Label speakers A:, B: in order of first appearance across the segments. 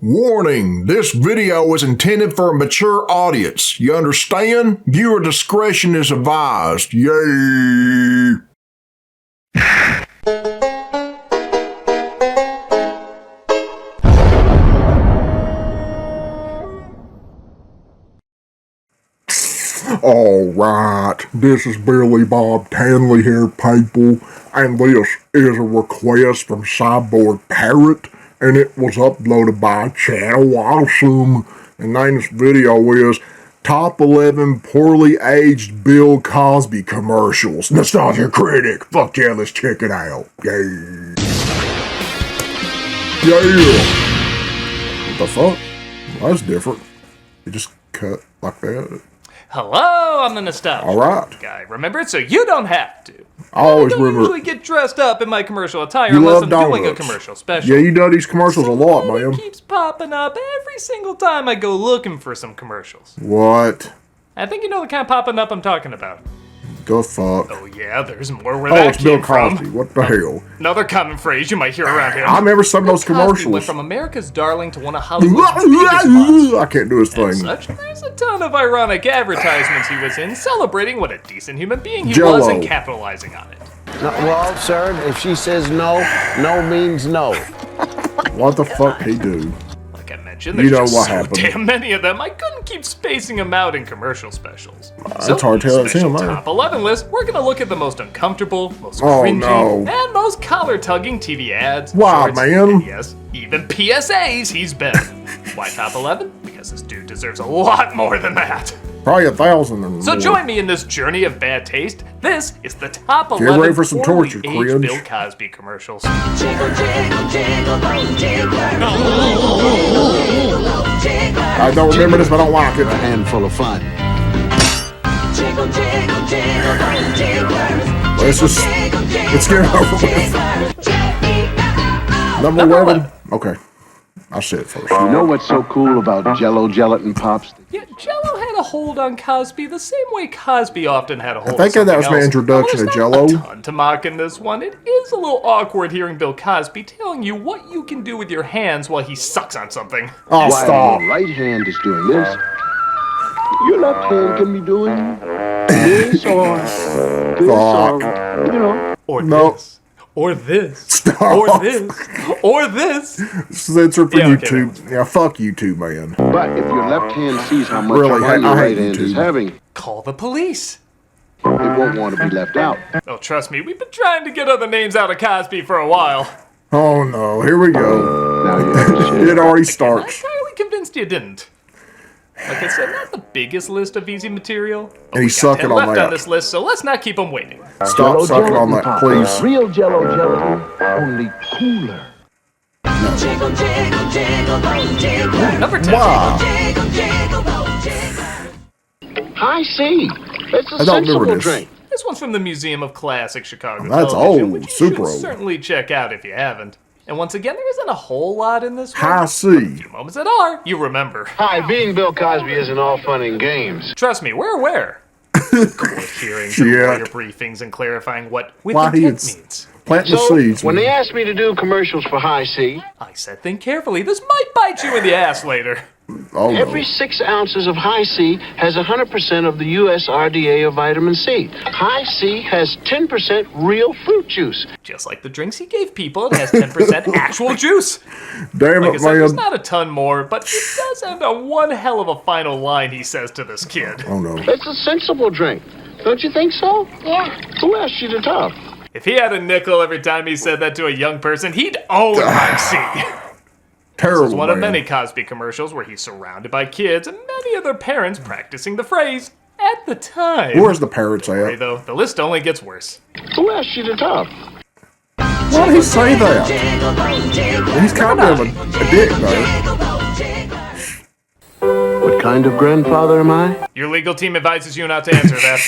A: Warning, this video is intended for a mature audience. You understand? Viewer discretion is advised. Yay! Alright, this is Billy Bob Tanley here, people, and this is a request from Cyborg Parrot, and it was uploaded by Channel Awesome. The name of this video is Top 11 Poorly Aged Bill Cosby Commercials. Nostalgia Critic. Fuck yeah, let's check it out. Yeah. Yeah. What the fuck? Well, that's different. It just cut like that.
B: Hello, I'm the nostalgia guy. Remember, so you don't have to.
A: I always remember.
B: I don't usually get dressed up in my commercial attire unless I'm doing a commercial special.
A: Yeah, you do these commercials a lot, man.
B: It keeps popping up every single time I go looking for some commercials.
A: What?
B: I think you know the kind popping up I'm talking about.
A: Go fuck.
B: Oh yeah, there's more where that came from.
A: It's Bill Cosby. What the hell?
B: Another common phrase you might hear around here.
A: I remember some of those commercials.
B: Cosby went from America's darling to one of Hollywood's biggest monsters.
A: I can't do his thing.
B: Such, there's a ton of ironic advertisements he was in, celebrating what a decent human being he
A: Jello.
B: was and capitalizing on it.
C: No, well, sir, if she says no, no means no.
A: What the fuck he do?
B: Like I mentioned, there's
A: just
B: so
A: happened.
B: damn many of them, I couldn't keep spacing them out in commercial specials.
A: It's hard to tell it's him, man.
B: Top 11 list, we're gonna look at the most uncomfortable, most cringy, and most collar-tugging TV ads.
A: Why,
B: shorts,
A: man?
B: and yes, even PSAs he's been. Why top 11? Because this dude deserves a lot more than that.
A: Probably 1,000 or more.
B: So join me in this journey of bad taste. This is the top 11
A: Get ready for some torture,
B: poorly aged
A: cringe.
B: Bill Cosby commercials.
D: Jiggle, jiggle, jiggle, those jigglers.
A: I don't remember this, but I don't like it.
C: A handful of fun.
D: Jiggle, jiggle, jiggle, those jigglers.
A: Let's get it over with. Number 11. Okay. I'll say it first.
C: You know what's so cool about Jello Gelatin Pops?
B: Yeah, Jello had a hold on Cosby the same way Cosby often had a hold on
A: I think that was my
B: else.
A: introduction to
B: There's
A: Jello.
B: not a ton to mock in this one. It is a little awkward hearing Bill Cosby telling you what you can do with your hands while he sucks on something.
A: Oh,
C: While
A: stop.
C: your right hand is doing this, your left hand can be doing this or this or, you know.
B: Or
A: Nope.
B: this. Or this.
A: Stop.
B: Or this. Or this.
A: Censor for
B: Yeah, okay,
A: YouTube. Yeah, fuck YouTube, man.
C: But if your left hand sees how much
A: Really,
C: fun your
A: I hate
C: right hand is
A: YouTube.
C: having,
B: Call the police.
C: it won't want to be left out.
B: Oh, trust me, we've been trying to get other names out of Cosby for a while.
A: Oh no, here we go.
C: Now you understand.
A: It already
B: I'm
A: starts.
B: entirely convinced you didn't. Like I said, not the biggest list of easy material. But
A: And he's sucking on
B: left
A: that.
B: on this list, so let's not keep him waiting.
A: Stop sucking on that, please.
C: Real Jello gelatin, only cooler.
D: Jiggle, jiggle, jiggle, those jigglers.
B: Number 10.
A: Wow.
D: Jiggle, jiggle, those jigglers.
C: High C. It's a
A: I don't remember
C: sensible
A: this.
C: drink.
B: This one's from the Museum of Classic Chicago
A: That's
B: Television,
A: old,
B: which you
A: super
B: should
A: old.
B: certainly check out if you haven't. And once again, there isn't a whole lot in this one.
A: High C.
B: Moments that are, you remember.
E: Hi, being Bill Cosby isn't all fun and games.
B: Trust me, we're aware. Court hearings and
A: Shit.
B: lawyer briefings and clarifying what with
A: Why
B: intent
A: he's-
B: means.
A: Planting the
E: So,
A: seeds.
E: when
A: man.
E: they asked me to do commercials for High C,
B: I said think carefully, this might bite you in the ass later.
A: Oh no.
E: every 6 ounces of High C has 100% of the U.S. RDA of vitamin C. High C has 10% real fruit juice.
B: Just like the drinks he gave people, it has 10% actual juice.
A: Damn
B: Like I
A: it,
B: said, there's
A: man.
B: not a ton more, but it does end on one hell of a final line he says to this kid.
A: Oh no.
E: It's a sensible drink. Don't you think so?
D: Yeah.
E: Who asked you to talk?
B: If he had a nickel every time he said that to a young person, he'd own IC.
A: Terrible,
B: It's one of
A: man.
B: many Cosby commercials where he's surrounded by kids and many of their parents practicing the phrase at the time.
A: Where's the parrots
B: Hey,
A: at?
B: though, the list only gets worse.
E: Who asked you to talk?
A: Why did he say that?
D: Jiggle, those jigglers.
A: He's kind of a dick, though.
D: Jiggle, those jigglers.
C: What kind of grandfather am I?
B: Your legal team advises you not to answer that.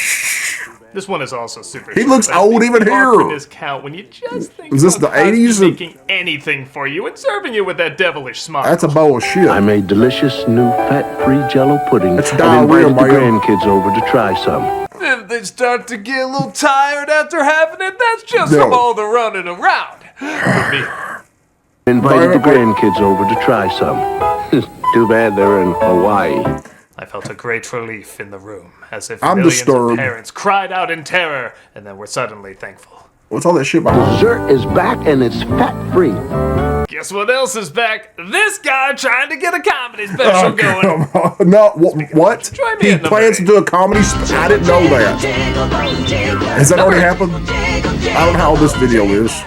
B: This one is also super
A: He
B: short,
A: looks
B: but
A: old
B: the
A: even here.
B: awkwardness count when you just think
A: Is this
B: about
A: the
B: Cosby
A: 80s or-
B: making anything for you and serving you with that devilish smile.
A: That's a bowl of shit.
C: I made delicious new fat-free Jello pudding
A: It's
C: and
A: diarrhea,
C: invited the
A: man.
C: grandkids over to try some.
B: If they start to get a little tired after having it, that's just
A: No.
B: from all the running around. For me,
E: Invited the grandkids over to try some. Too bad they're in Hawaii.
B: I felt a great relief in the room, as if
A: I'm
B: millions
A: disturbed.
B: of parents cried out in terror, and then were suddenly thankful.
A: What's all that shit behind?
E: Dessert is back and it's fat-free.
B: Guess what else is back? This guy trying to get a comedy special going.
A: Come on. No, what?
B: Join me
A: He
B: at number
A: plans to
B: 8.
A: do a comedy special? I didn't know that. Has that already happened? I don't know how old this video is.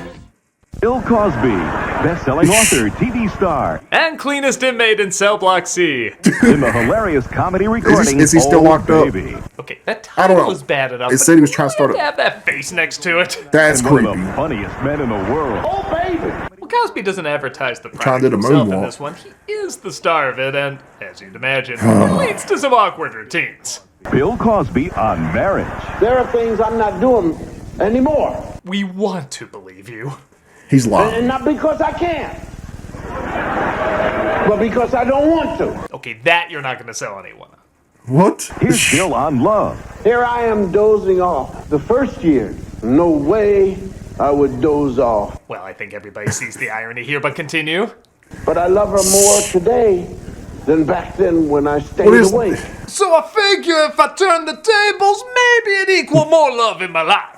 F: Bill Cosby, best-selling author, TV star,
B: And cleanest inmate in cell block C.
F: in the hilarious comedy recording.
A: is he still
F: Oh,
A: locked up?
F: Baby.
B: Okay, that
A: I don't
B: title
A: know.
B: was bad enough.
A: It said he was trying to start
B: to
A: it.
B: have that face next to it.
A: That's
F: And one
A: creepy.
F: of the funniest men in the world.
B: Well, Cosby doesn't advertise the
A: Trying
B: product
A: to do the
B: himself in
A: moonwalk.
B: this one. He is the star of it, and as you'd imagine, leads to some awkward routines.
F: Bill Cosby on marriage.
E: There are things I'm not doing anymore.
B: We want to believe you.
A: He's lying.
E: And not because I can't, but because I don't want to.
B: Okay, that you're not going to sell anyone on.
A: What?
F: Here's Bill on love.
E: Here I am dozing off. The first year, no way I would doze off.
B: Well, I think everybody sees the irony here, but continue.
E: But I love her more today than back then when I stayed
A: What is-
E: awake.
B: So I figure if I turn the tables, maybe it'd equal more love in my life.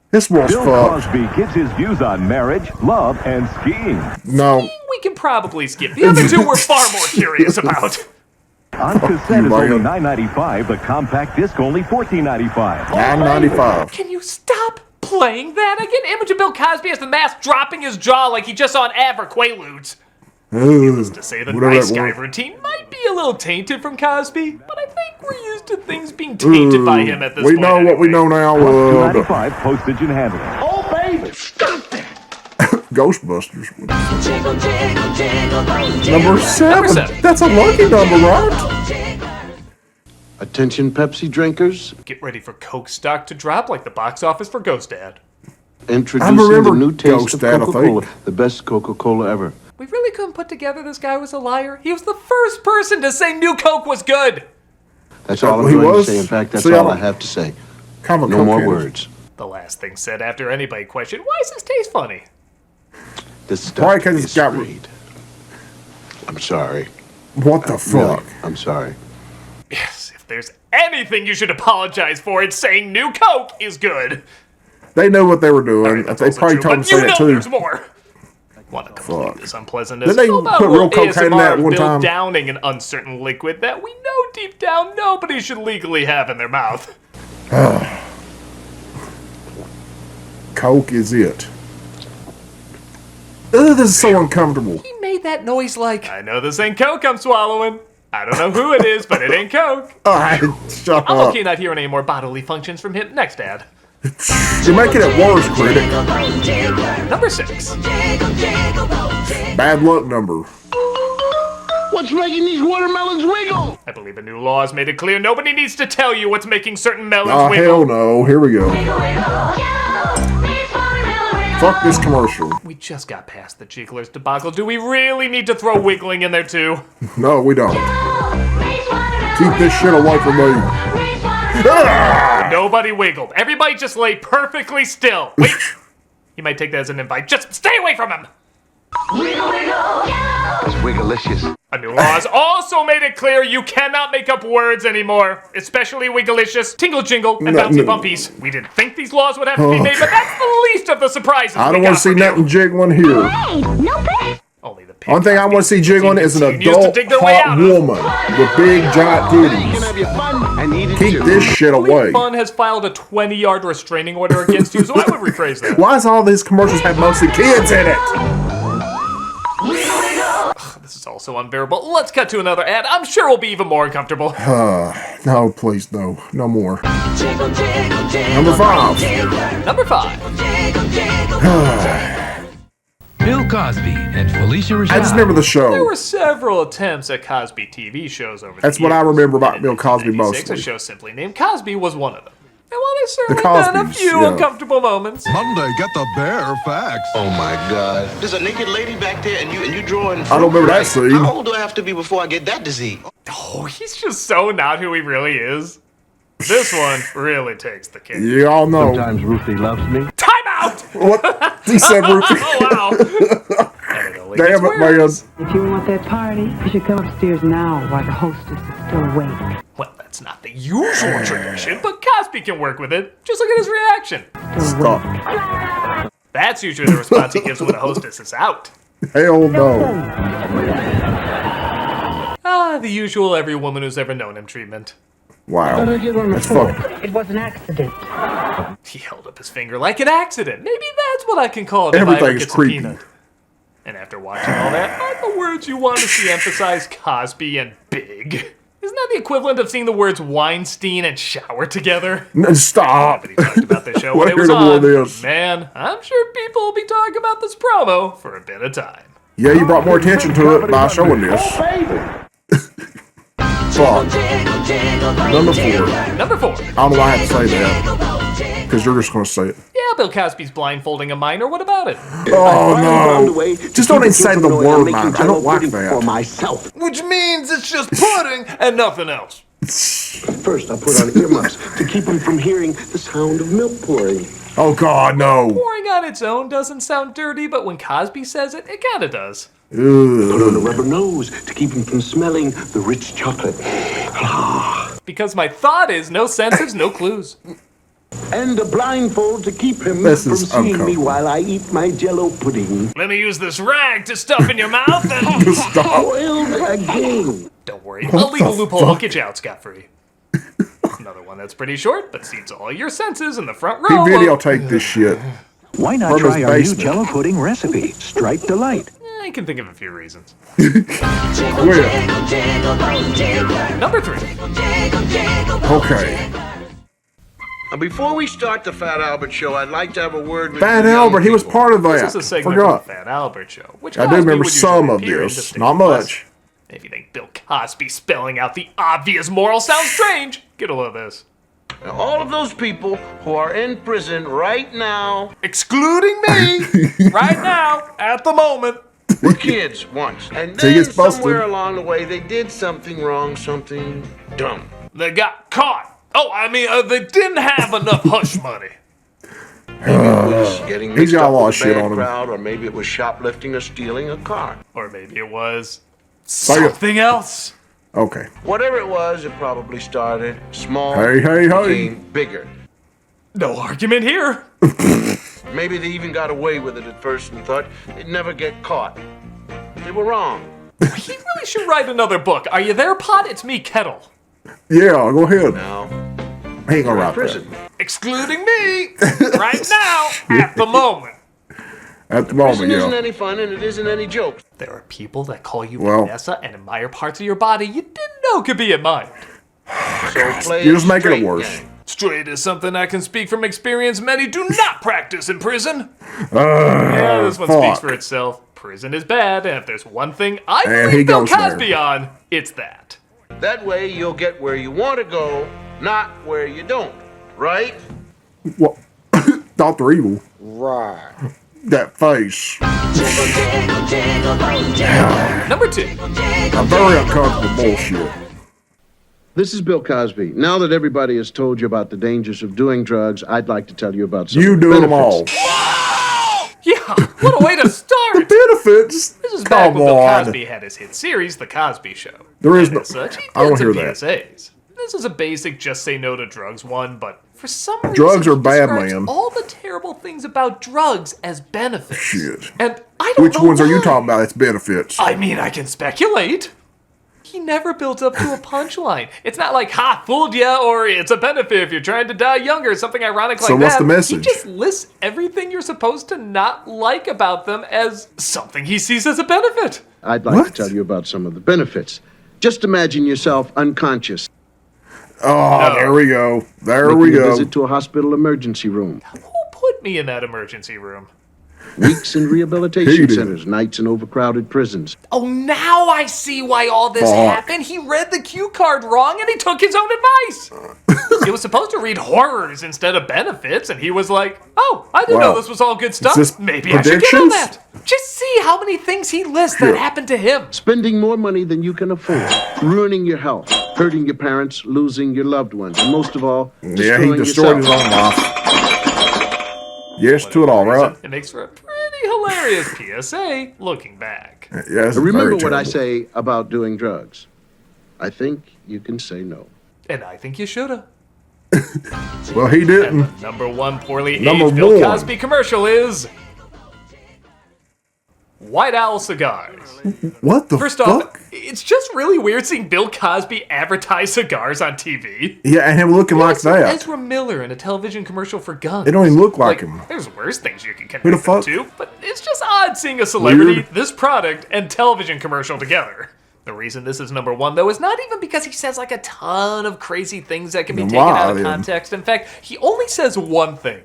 A: This was
F: Bill
A: fucked.
F: Cosby gives his views on marriage, love, and skiing.
A: No.
B: We can probably skip. The other two we're far more curious about.
F: On cassette is
A: you,
F: only
A: man.
F: $9.95, the compact disc only $14.95.
A: $9.95.
B: Can you stop playing that? I get an image of Bill Cosby as the mask dropping his jaw like he just saw an ad for Quaaludes. To say the
A: Whatever
B: nice
A: that
B: guy
A: was.
B: routine might be a little tainted from Cosby, but I think we're used to things being tainted by him at this
A: We
B: point.
A: know what we
B: anyway.
A: know now.
F: $2.95 postage and handling.
E: Oh, baby!
A: Ghostbusters.
D: Jiggle, jiggle, jiggle, jiggle.
A: Number 7.
B: 7.
A: That's a lucky number, right?
E: Attention, Pepsi drinkers.
B: Get ready for Coke stock to drop like the box office for Ghost Dad.
E: Introducing
A: remember
E: the new taste
A: Ghost
E: of
A: Dad, I think.
E: Coca-Cola. The best Coca-Cola ever.
B: We really couldn't put together this guy was a liar. He was the first person to say New Coke was good.
E: That's all I'm
A: He
E: going
A: was?
E: to say. In fact, that's
A: See,
E: all
A: I
E: I
A: don't-
E: have to say.
A: Kind of a
E: No more
A: cokehead.
E: words.
B: The last thing said after anybody questioned, why does this taste funny?
E: This
A: Probably
E: stuff
A: 'cause
E: is
A: it's got-
E: sprayed. I'm sorry.
A: What the
E: Really,
A: fuck?
E: I'm sorry.
B: Yes, if there's anything you should apologize for, it's saying New Coke is good.
A: They knew what they were doing.
B: Alright, that's
A: They
B: also
A: probably
B: true,
A: told him
B: but
A: to say
B: you
A: that
B: know
A: too.
B: there's more. Want to complete
A: Fuck.
B: this unpleasantness?
A: Did they
B: How about
A: put
B: a
A: real
B: little
A: cocaine in
B: ASMR
A: that
B: of
A: one
B: Bill
A: time?
B: downing an uncertain liquid that we know deep down nobody should legally have in their mouth.
A: Coke is it. Ugh, this is so uncomfortable.
B: He made that noise like, I know this ain't Coke I'm swallowing. I don't know who it is, but it ain't Coke.
A: Alright, shut
B: I'm
A: up.
B: okay not hearing any more bodily functions from him. Next ad.
A: You're making it worse, Critic.
B: Number 6.
A: Bad luck number.
E: What's making these watermelons wiggle?
B: I believe a new law has made it clear nobody needs to tell you what's making certain melons
A: Oh,
B: wiggle.
A: hell no. Here we go. Fuck this commercial.
B: We just got past the jigglers debacle. Do we really need to throw wiggling in there too?
A: No, we don't. Keep this shit away from me. Ah!
B: Nobody wiggled. Everybody just lay perfectly still. Wait. You might take that as an invite. Just stay away from him.
E: It's wigglicious.
B: A new law has also made it clear you cannot make up words anymore, especially wigglicious, tingle jingle, and bouncy bumpies. We didn't think these laws would have to be made, but that's the least of the surprises.
A: I
B: we
A: don't
B: got
A: want to see
B: from you.
A: nothing jiggling here.
B: Only the
A: Only thing I want to see jiggling is an
B: continues to
A: adult
B: dig their way
A: hot
B: out of.
A: woman with big giant
E: You can
A: titties.
E: have your fun and eat it
A: Keep
E: too.
A: this shit away.
B: Fun has filed a 20-yard restraining order against you, so I would rephrase that.
A: Why does all these commercials have mostly kids in it?
B: This is also unbearable. Let's cut to another ad. I'm sure we'll be even more uncomfortable.
A: No, please, no. No more.
D: Number
A: Number 5.
B: Number 5.
G: Bill Cosby and Felicia Rashad.
A: I just remember the
B: There
A: show.
B: were several attempts at Cosby TV shows over the
A: That's what I
B: years.
A: remember about
B: And
A: Bill
B: in
A: Cosby
B: 1996,
A: mostly.
B: A show simply named Cosby was one of them. And while there's certainly
A: The
B: been a
A: Cosbys,
B: few
A: yeah.
B: uncomfortable moments,
H: Monday, get the bare facts.
I: Oh my God! There's a naked lady back there, and you drawing.
A: I don't remember that scene.
I: How old do I have to be before I get that disease?
B: oh, he's just so not who he really is. This one really takes the cake.
A: You all know.
E: Sometimes Ruthie loves me.
B: Time out!
A: What? He said Rufy.
B: Oh, wow. Edit only
A: Damn
B: gets
A: it, man.
B: worse.
J: If you want that party, you should come upstairs now while the hostess is still awake.
B: Well, that's not the usual tradition, but Cosby can work with it. Just look at his reaction.
A: Stop.
B: That's usually the response he gives when a hostess is out.
A: Hell no.
B: Ah, the usual every woman who's ever known him treatment.
A: Wow. That's fucking...
J: It was an accident.
B: He held up his finger like an accident. Maybe that's what I can call it if I ever
A: Everything's
B: get
A: creepy.
B: subpoenaed. And after watching all that, aren't the words you want to see emphasize Cosby and big? Isn't that the equivalent of seeing the words Weinstein and shower together?
A: Stop.
B: Nobody talked about this show when it was on. Man, I'm sure people will be talking about this promo for a bit of time.
A: Yeah, you brought more attention to it by showing this. Fuck. Number 4.
B: Number 4.
A: I don't know why I had to say that. Because you're just going to say it.
B: Yeah, Bill Cosby's blindfolding a minor. What about it?
A: Oh, no. Just don't even say the word, man. I don't like that.
C: myself.
B: Which means it's just pudding and nothing else.
C: First, I put on earmuffs to keep him from hearing the sound of milk pouring.
A: Oh, God, no.
B: Pouring on its own doesn't sound dirty, but when Cosby says it, it kind of does.
C: Put on a rubber nose to keep him from smelling the rich chocolate.
B: Because my thought is no senses, no clues.
C: And a blindfold to keep him
A: This
C: from
A: is
C: seeing me
A: uncomfortable.
C: while I eat my Jello pudding.
B: Let me use this rag to stuff in your mouth and...
A: Stop.
C: Boiled again.
B: Don't worry, a legal loophole will get you out scot-free. Another one that's pretty short, but seats all your senses in the front row.
A: He videotaped this shit.
F: Why not
A: From his
F: try our new
A: basement.
F: Jello pudding recipe, Striped Delight?
B: I can think of a few reasons.
A: Where?
B: Number 3.
A: Okay.
I: Now, before we start the Fat Albert show, I'd like to have a word with
A: Fat
I: you young
A: Albert, he was
I: people.
A: part of
B: This
A: that.
B: is a segment
A: Forgot.
B: from the Fat Albert Show, which
A: I do
B: Cosby
A: remember
B: would
A: some
B: usually
A: of
B: appear in
A: this.
B: Distinct
A: Not
B: Plus.
A: much.
B: If you think Bill Cosby spelling out the obvious moral sounds strange, get a load of this.
I: Now, all of those people who are in prison right now
B: Excluding me, right now, at the moment.
I: were kids once. And
A: So he
I: then
A: gets busted.
I: somewhere along the way, they did something wrong, something dumb.
B: They got caught. Oh, I mean, they didn't have enough hush money.
I: Maybe it was getting
A: He's
I: mixed
A: got a
I: up
A: lot of
I: with a
A: shit
I: bad
A: on him.
I: crowd, or maybe it was shoplifting or stealing a car.
B: Or maybe it was
A: Say it.
B: something else.
A: Okay.
I: Whatever it was, it probably started small,
A: Hey, hey, hey.
I: became bigger.
B: No argument here.
I: Maybe they even got away with it at first and thought they'd never get caught. But they were wrong.
B: He really should write another book. Are you there, Pot? It's me, Kettle.
A: Yeah, go ahead.
I: Now,
A: I ain't gonna
I: you're in
A: write
I: prison.
A: that.
B: Excluding me, right now, at the moment.
A: At the moment,
I: Prison isn't
A: yeah.
I: any fun and it isn't any joke.
B: There are people that call you
A: Well.
B: Vanessa and admire parts of your body you didn't know could be admired.
I: So play
A: You're just making it
I: straight
A: worse.
I: game.
B: Straight is something I can speak from experience many do not practice in prison. Yeah, this one speaks
A: fuck.
B: for itself. Prison is bad, and if there's one thing I
A: And he
B: believe Bill
A: goes there.
B: Cosby on, it's that.
I: That way you'll get where you want to go, not where you don't. Right?
A: What? Dr. Evil.
C: Right.
A: That face.
B: Number 2.
A: A very uncomfortable bullshit.
E: This is Bill Cosby. Now that everybody has told you about the dangers of doing drugs, I'd like to tell you about some
A: You
E: of the
A: do them
E: benefits.
A: all.
B: Yeah, what a way to start!
A: Benefits?
B: This is back
A: Come
B: when Bill
A: on.
B: Cosby had his hit series, The Cosby Show.
A: There is
B: And
A: no-
B: as such, he
A: I don't
B: did some
A: hear that.
B: PSAs. This is a basic just say no to drugs one, but for some reason,
A: Drugs are
B: he
A: bad,
B: describes
A: man.
B: all the terrible things about drugs as benefits.
A: Shit.
B: And I don't
A: Which
B: know
A: ones are you
B: why.
A: talking about? It's benefits.
B: I mean, I can speculate. He never builds up to a punchline. It's not like, ha, fooled ya, or it's a benefit if you're trying to die younger, something ironic like
A: So
B: that.
A: what's the message?
B: He just lists everything you're supposed to not like about them as something he sees as a benefit.
E: I'd like
A: What?
E: to tell you about some of the benefits. Just imagine yourself unconscious.
A: Oh, there we go. There we
E: Making a
A: go.
E: visit to a hospital emergency room.
B: Who put me in that emergency room?
E: Weeks in rehabilitation
A: He did.
E: centers, nights in overcrowded prisons.
B: Oh, now I see why all this
A: Fuck.
B: happened. He read the cue card wrong and he took his own advice. It was supposed to read horrors instead of benefits, and he was like, oh, I didn't know
A: Wow.
B: this was all good stuff.
A: this
B: Maybe I should get on
A: predictions?
B: that. Just see how many things he lists that happened to him.
E: Spending more money than you can afford. Ruining your health. Hurting your parents. Losing your loved ones. And most of all,
A: Yeah, he
E: destroying
A: destroyed his
E: yourself.
A: own life. Yes to it all, right?
B: It makes for a pretty hilarious hilarious PSA looking back.
A: Yes,
E: Remember what I say about doing drugs. I think you can say no.
B: And I think you shoulda.
A: Well, he didn't.
B: And the number one poorly
A: Number
B: aged Bill
A: one.
B: Cosby commercial is White Owl cigars.
A: What the
B: First
A: fuck?
B: off, it's just really weird seeing Bill Cosby advertise cigars on TV.
A: Yeah, and him looking like that.
B: Ezra Miller in a television commercial for guns.
A: They don't even look like him.
B: There's worse things you can
A: Who the
B: connect them
A: fuck?
B: to, but it's just odd seeing a celebrity,
A: Weird.
B: this product, and television commercial together. The reason this is number one, though, is not even because he says like a ton of crazy things that can be
A: Then
B: taken
A: why
B: out of
A: then?
B: context. In fact, he only says one thing.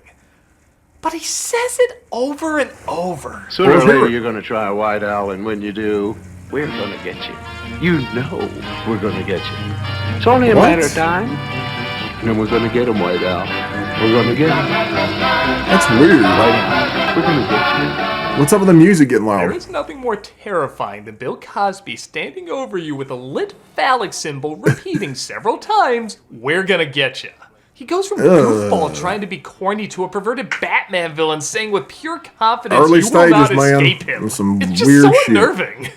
B: But he says it over and over.
E: Sooner or
A: Well,
E: later,
A: sure.
E: you're going to try a White Owl, and when you do, we're going to get you. You know we're going to get you. It's only a
A: What?
E: matter of time. And then we're going to get him, White Owl. We're going to get him.
A: That's weird.
E: White Owl. We're going to get you.
A: What's up with the music getting
B: There
A: loud?
B: is nothing more terrifying than Bill Cosby standing over you with a lit phallic symbol repeating several times, "We're gonna get you." He goes from goofball trying to be corny to a perverted Batman villain saying with pure confidence
A: Early
B: you will not
A: stages, man.
B: escape him.
A: With some
B: It's just
A: weird
B: so
A: shit.
B: unnerving.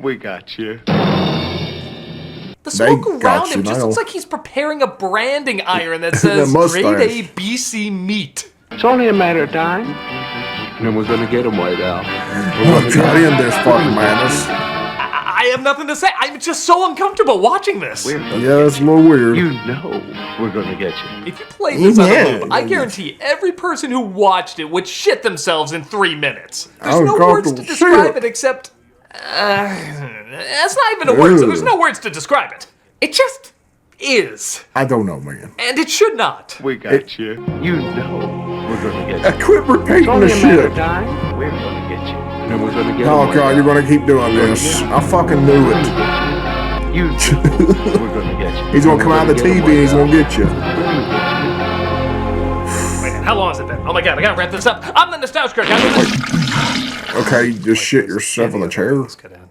E: We got you.
B: The smoke
A: They
B: around
A: got
B: him
A: you
B: just
A: now.
B: looks like he's preparing a branding iron that says
A: mustache.
B: Grade A BC meat.
E: It's only a matter of time. And then we're going to get him, White Owl.
A: Oh, God, in this fucking madness.
B: I have nothing to say. I'm just so uncomfortable watching this.
E: We're gonna
A: Yeah, it's a little weird.
E: You know we're going to get you.
B: If you play this on
A: Yeah.
B: a loop, I guarantee every person who watched it would shit themselves in 3 minutes. There's no
A: Uncomfortable
B: words to describe
A: shit.
B: it except... that's not even a word, so there's no words to describe it. It just is.
A: I don't know, man.
B: And it should not.
E: We got you. You know we're going to get you.
A: Quit
E: It's
A: repeating
E: only
A: the
E: a matter of
A: shit.
E: time. We're going to get you. And then we're going to get
A: Oh,
E: him,
A: God,
E: White
A: you're
E: Owl.
A: going to keep doing this. I fucking knew it.
E: You know we're going to get you.
A: He's going to come out of the TV and he's going to get you.
B: Wait, how long has it been? Oh my god, I gotta wrap this up. I'm the Nostalgia Critic.
A: Okay, just shit yourself in the chair.
B: This could end.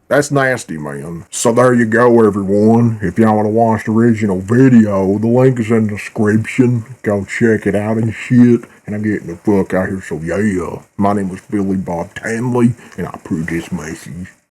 A: That's nasty, man. So there you go, everyone. If y'all want to watch the original video, the link is in the description. Go check it out and shit. And I'm getting the fuck out here, so yeah. My name was Billy Bob Tanley, and I approve this message.